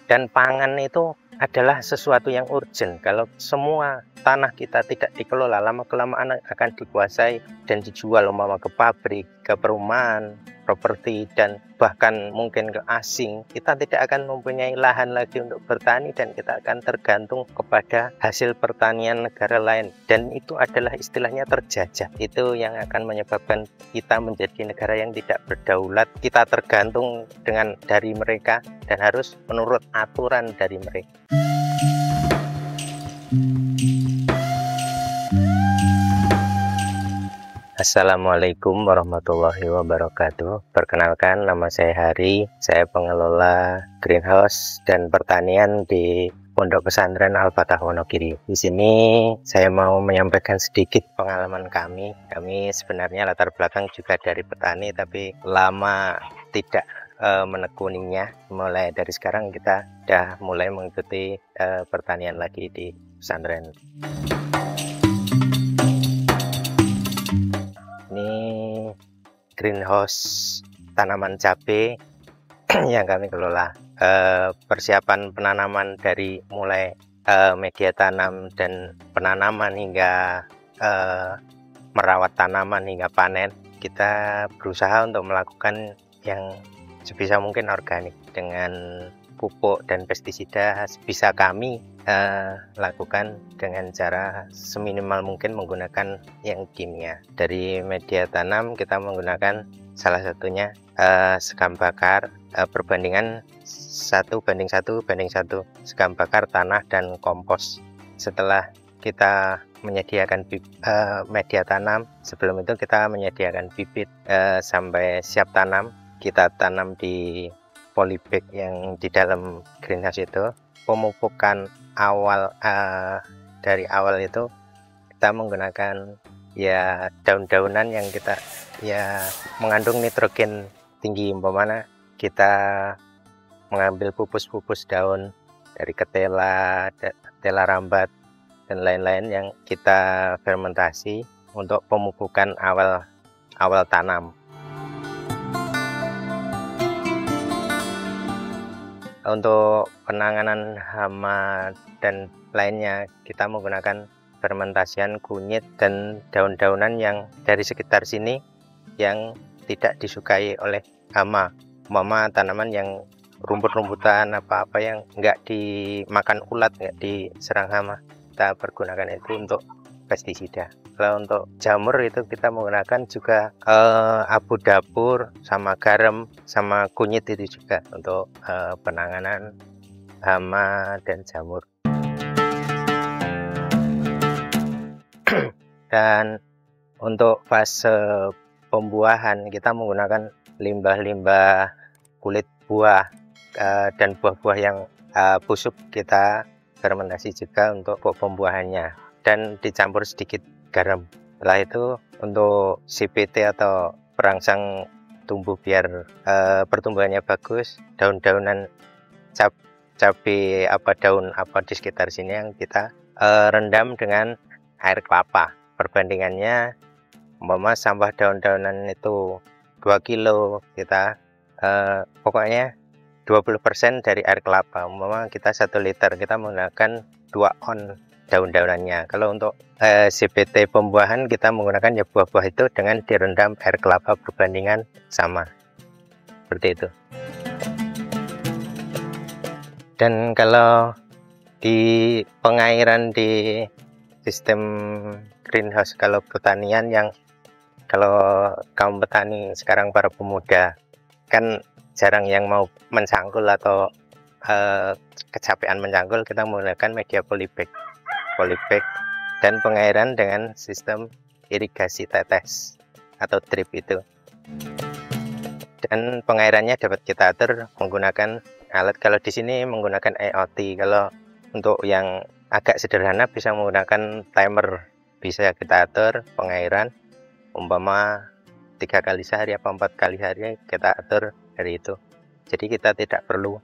Dan pangan itu adalah sesuatu yang urgent. Kalau semua tanah kita tidak dikelola, lama-kelamaan akan dikuasai dan dijual umpama ke pabrik, ke perumahan, properti, dan bahkan mungkin ke asing. Kita tidak akan mempunyai lahan lagi untuk bertani dan kita akan tergantung kepada hasil pertanian negara lain. Dan itu adalah istilahnya terjajah. Itu yang akan menyebabkan kita menjadi negara yang tidak berdaulat. Kita tergantung dari mereka dan harus menurut aturan dari mereka. Assalamualaikum warahmatullahi wabarakatuh. Perkenalkan, nama saya Hari. Saya pengelola greenhouse dan pertanian di Pondok Pesantren Al-Fatah Wonogiri. Di sini saya mau menyampaikan sedikit pengalaman kami. Kami sebenarnya latar belakang juga dari petani, tapi lama tidak menekuninya. Mulai dari sekarang kita sudah mulai mengikuti pertanian lagi di pesantren. Ini greenhouse tanaman cabai yang kami kelola. Persiapan penanaman dari mulai media tanam dan penanaman hingga merawat tanaman hingga panen, kita berusaha untuk melakukan yang sebisa mungkin organik dengan pupuk dan pestisida bisa kami lakukan dengan cara seminimal mungkin menggunakan yang kimia. Dari media tanam kita menggunakan salah satunya sekam bakar, perbandingan 1:1:1 sekam bakar, tanah, dan kompos. Setelah kita menyediakan media tanam, sebelum itu kita menyediakan bibit sampai siap tanam. Kita tanam di polybag yang di dalam greenhouse itu. Pemupukan awal dari awal itu kita menggunakan ya daun-daunan yang kita mengandung nitrogen tinggi. Umpamanya kita mengambil pupus-pupus daun dari ketela, rambat, dan lain-lain yang kita fermentasi untuk pemupukan awal tanam. Untuk penanganan hama dan lainnya, kita menggunakan fermentasian kunyit dan daun-daunan yang dari sekitar sini yang tidak disukai oleh hama. Umpama tanaman yang rumput-rumputan apa-apa yang nggak dimakan ulat, nggak diserang hama, kita pergunakan itu untuk pestisida. Kalau untuk jamur itu kita menggunakan juga abu dapur sama garam sama kunyit itu juga untuk penanganan hama dan jamur. Dan untuk fase pembuahan kita menggunakan limbah-limbah kulit buah dan buah-buah yang busuk kita fermentasi juga untuk pembuahannya dan dicampur sedikit garam. Setelah itu untuk CPT atau perangsang tumbuh biar pertumbuhannya bagus, daun-daunan cabai daun apa di sekitar sini yang kita rendam dengan air kelapa. Perbandingannya umpama sampah daun-daunan itu 2 kilo, kita pokoknya 20% dari air kelapa. Umpama kita 1 liter, kita menggunakan 2 on daun-daunannya. Kalau untuk CPT pembuahan kita menggunakan ya buah-buah itu dengan direndam air kelapa perbandingan sama. Seperti itu. Dan kalau di pengairan di sistem greenhouse, kalau pertanian yang kalau kaum petani sekarang para pemuda kan jarang yang mau mencangkul atau kecapean mencangkul, kita menggunakan media polybag dan pengairan dengan sistem irigasi tetes atau drip itu. Dan pengairannya dapat kita atur menggunakan alat. Kalau di sini menggunakan IoT. Kalau untuk yang agak sederhana bisa menggunakan timer, bisa kita atur pengairan umpama 3 kali sehari apa 4 kali sehari, kita atur dari itu. Jadi kita tidak perlu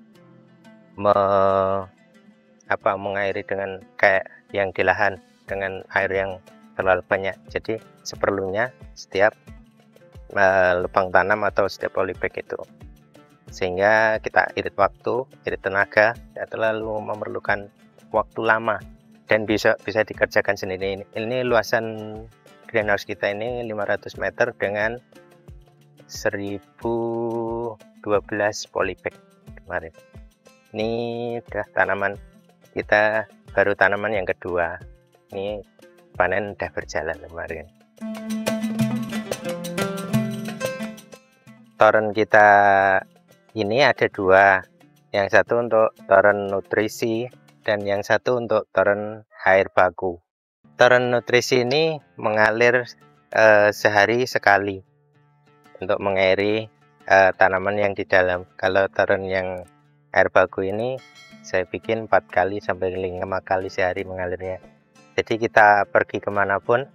mengairi dengan kayak yang di lahan dengan air yang terlalu banyak. Jadi seperlunya setiap lubang tanam atau setiap polybag itu. sehingga kita irit waktu, irit tenaga, tidak terlalu memerlukan waktu lama dan bisa dikerjakan sendiri. Ini luasan greenhouse kita ini 500 meter dengan 1012 polybag kemarin. Ini udah tanaman kita, baru tanaman yang kedua. Ini panen udah berjalan kemarin. Toren kita ini ada dua, yang satu untuk toren nutrisi dan yang satu untuk toren air baku. Toren nutrisi ini mengalir sehari sekali untuk mengairi tanaman yang di dalam. Kalau toren yang air baku ini saya bikin 4 kali sampai 5 kali sehari mengalirnya. Jadi kita pergi kemanapun,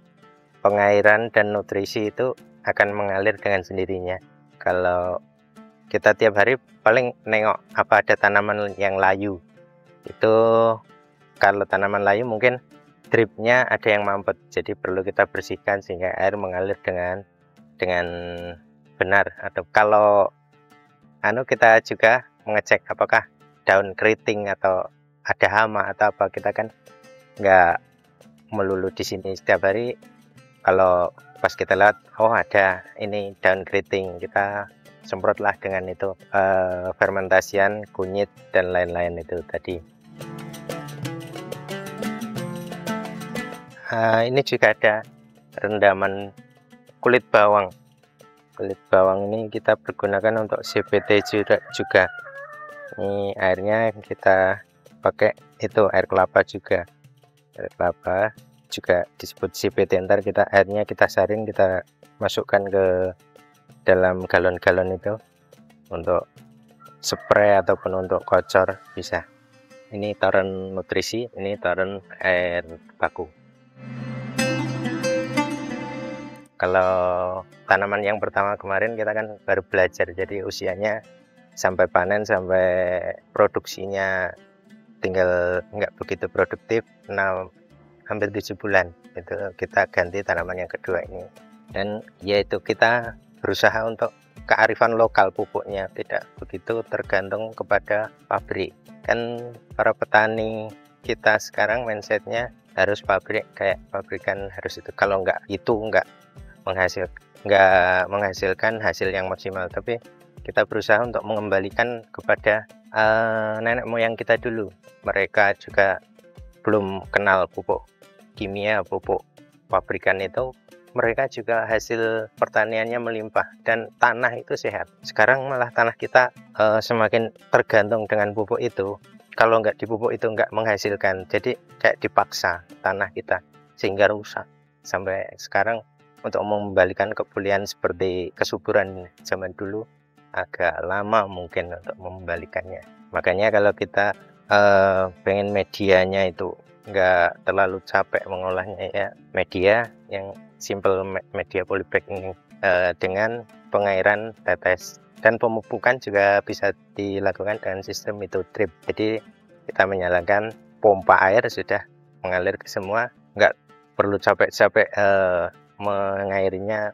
pengairan dan nutrisi itu akan mengalir dengan sendirinya. Kalau kita tiap hari paling nengok apa ada tanaman yang layu, itu kalau tanaman layu mungkin dripnya ada yang mampet, jadi perlu kita bersihkan sehingga air mengalir dengan benar. Atau kalau kita juga mengecek apakah daun keriting atau ada hama atau apa, kita kan nggak melulu di sini setiap hari. Kalau pas kita lihat, oh ada ini daun keriting, kita semprotlah dengan itu fermentasian kunyit dan lain-lain itu tadi. Ini juga ada rendaman kulit bawang. Kulit bawang ini kita pergunakan untuk CBT juga. Ini airnya kita pakai itu air kelapa juga. Air kelapa juga disebut CBT. Ntar airnya kita saring, kita masukkan ke dalam galon-galon itu untuk spray ataupun untuk kocor bisa. Ini toren nutrisi, ini toren air baku. Kalau tanaman yang pertama kemarin kita kan baru belajar, jadi usianya sampai panen sampai produksinya tinggal nggak begitu produktif, hampir 7 bulan itu kita ganti tanaman yang kedua ini. Dan yaitu kita berusaha untuk kearifan lokal pupuknya, tidak begitu tergantung kepada pabrik. Kan para petani kita sekarang mindsetnya harus pabrik, kayak pabrikan harus itu, kalau nggak itu nggak menghasilkan hasil yang maksimal. Tapi kita berusaha untuk mengembalikan kepada nenek moyang kita dulu. Mereka juga belum kenal pupuk kimia, pupuk pabrikan itu. Mereka juga hasil pertaniannya melimpah dan tanah itu sehat. Sekarang malah tanah kita semakin tergantung dengan pupuk itu. Kalau nggak dipupuk itu nggak menghasilkan. Jadi kayak dipaksa tanah kita sehingga rusak. Sampai sekarang untuk mengembalikan kepulian seperti kesuburan zaman dulu agak lama mungkin untuk mengembalikannya. Makanya kalau kita pengen medianya itu nggak terlalu capek mengolahnya, ya media yang simple, media polybag ini dengan pengairan tetes dan pemupukan juga bisa dilakukan dengan sistem itu drip. Jadi kita menyalakan pompa air sudah mengalir ke semua, nggak perlu capek-capek mengairinya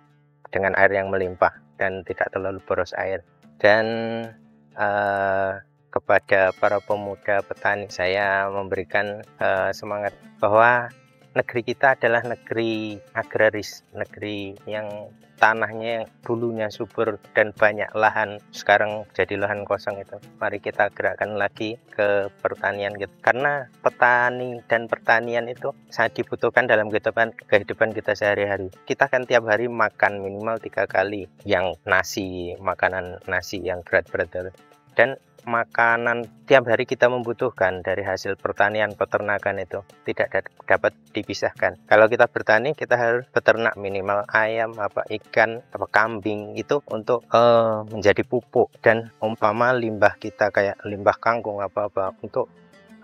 dengan air yang melimpah dan tidak terlalu boros air. Dan kepada para pemuda petani saya memberikan semangat bahwa negeri kita adalah negeri agraris, negeri yang tanahnya yang dulunya subur dan banyak lahan, sekarang jadi lahan kosong itu. Mari kita gerakkan lagi ke pertanian kita, karena petani dan pertanian itu sangat dibutuhkan dalam kehidupan kita sehari-hari. Kita kan tiap hari makan minimal 3 kali yang nasi, makanan nasi yang berat-berat, dan makanan tiap hari kita membutuhkan dari hasil pertanian peternakan itu tidak dapat dipisahkan. Kalau kita bertani, kita harus beternak minimal ayam, ikan, kambing itu untuk menjadi pupuk, dan umpama limbah kita kayak limbah kangkung untuk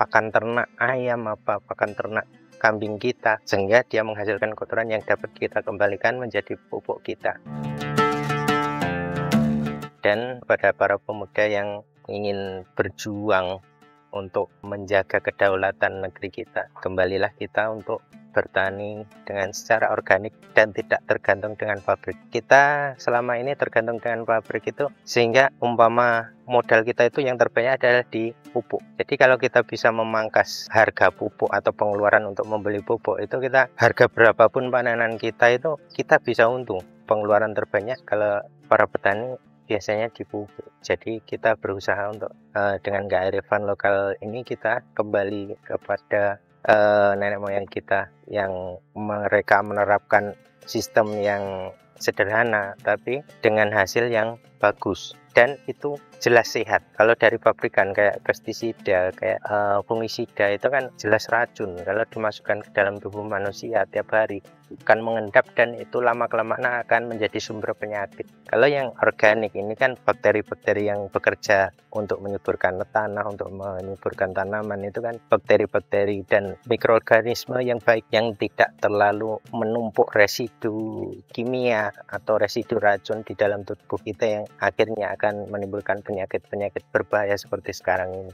pakan ternak ayam, pakan ternak kambing kita, sehingga dia menghasilkan kotoran yang dapat kita kembalikan menjadi pupuk kita. Dan pada para pemuda yang ingin berjuang untuk menjaga kedaulatan negeri kita, kembalilah kita untuk bertani dengan secara organik dan tidak tergantung dengan pabrik. Kita selama ini tergantung dengan pabrik itu, sehingga umpama modal kita itu yang terbanyak adalah di pupuk. Jadi kalau kita bisa memangkas harga pupuk atau pengeluaran untuk membeli pupuk, itu kita harga berapapun panenan kita itu kita bisa untung. Pengeluaran terbanyak kalau para petani biasanya di pupuk. Jadi kita berusaha untuk dengan kearifan lokal ini kita kembali kepada nenek moyang kita yang mereka menerapkan sistem yang sederhana tapi dengan hasil yang bagus dan itu jelas sehat. Kalau dari pabrikan kayak pestisida, kayak fungisida itu kan jelas racun. Kalau dimasukkan ke dalam tubuh manusia tiap hari akan mengendap dan itu lama-kelamaan akan menjadi sumber penyakit. Kalau yang organik ini kan bakteri-bakteri yang bekerja untuk menyuburkan tanah, untuk menyuburkan tanaman, itu kan bakteri-bakteri dan mikroorganisme yang baik yang tidak terlalu menumpuk residu kimia atau residu racun di dalam tubuh kita yang akhirnya akan menimbulkan penyakit-penyakit berbahaya seperti sekarang ini.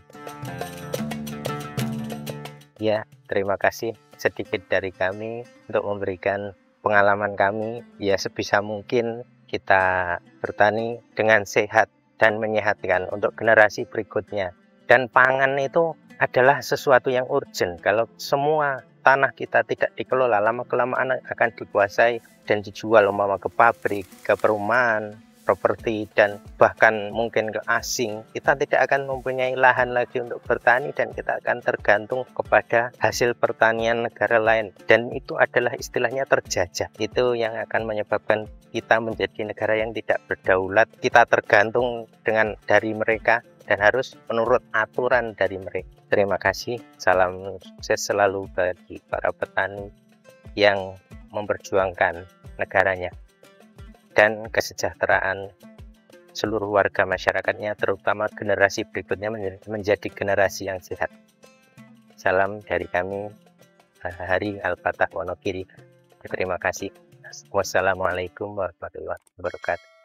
Ya, terima kasih sedikit dari kami untuk memberikan pengalaman kami. Ya, sebisa mungkin kita bertani dengan sehat dan menyehatkan untuk generasi berikutnya. Dan pangan itu adalah sesuatu yang urgent. Kalau semua tanah kita tidak dikelola, lama-kelamaan akan dikuasai dan dijual umpama ke pabrik, ke perumahan, properti, dan bahkan mungkin ke asing. Kita tidak akan mempunyai lahan lagi untuk bertani dan kita akan tergantung kepada hasil pertanian negara lain, dan itu adalah istilahnya terjajah. Itu yang akan menyebabkan kita menjadi negara yang tidak berdaulat. Kita tergantung dari mereka dan harus menurut aturan dari mereka. Terima kasih, salam sukses selalu bagi para petani yang memperjuangkan negaranya dan kesejahteraan seluruh warga masyarakatnya, terutama generasi berikutnya menjadi generasi yang sehat. Salam dari kami, Hari Al-Fatah Wonogiri. Terima kasih. Wassalamualaikum warahmatullahi wabarakatuh.